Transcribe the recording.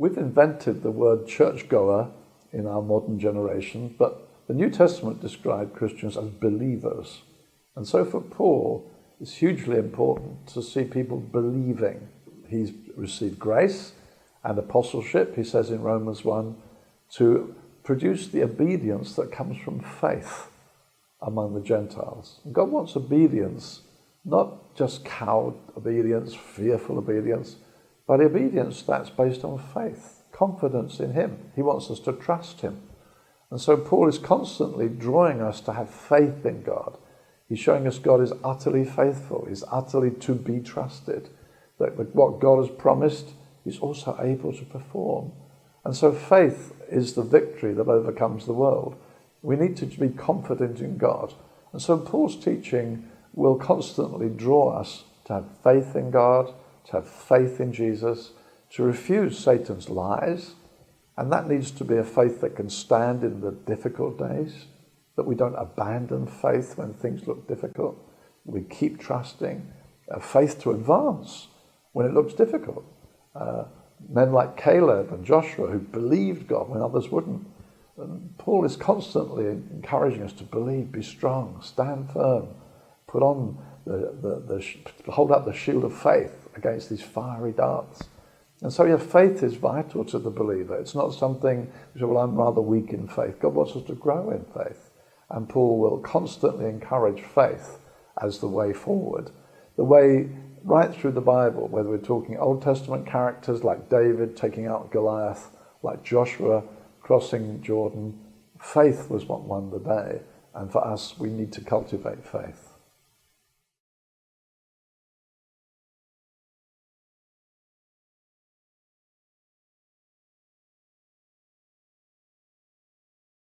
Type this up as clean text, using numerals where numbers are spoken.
We've invented the word churchgoer in our modern generation, but the New Testament described Christians as believers. And so for Paul, it's hugely important to see people believing. He's received grace and apostleship, he says in Romans 1, to produce the obedience that comes from faith among the Gentiles. And God wants obedience, not just cowed obedience, fearful obedience, but obedience that's based on faith, confidence in him. He wants us to trust him. And so Paul is constantly drawing us to have faith in God. He's showing us God is utterly faithful, he's utterly to be trusted, that what God has promised, he's also able to perform. And so faith is the victory that overcomes the world. We need to be confident in God. And so Paul's teaching will constantly draw us to have faith in God, to have faith in Jesus, to refuse Satan's lies. And that needs to be a faith that can stand in the difficult days, that we don't abandon faith when things look difficult. We keep trusting, a faith to advance when it looks difficult. Men like Caleb and Joshua who believed God when others wouldn't. And Paul is constantly encouraging us to believe, be strong, stand firm, put on hold up the shield of faith against these fiery darts. And so, faith is vital to the believer. It's not something, well, I'm rather weak in faith. God wants us to grow in faith. And Paul will constantly encourage faith as the way forward. The way right through the Bible, whether we're talking Old Testament characters like David taking out Goliath, like Joshua crossing Jordan, faith was what won the day. And for us, we need to cultivate faith.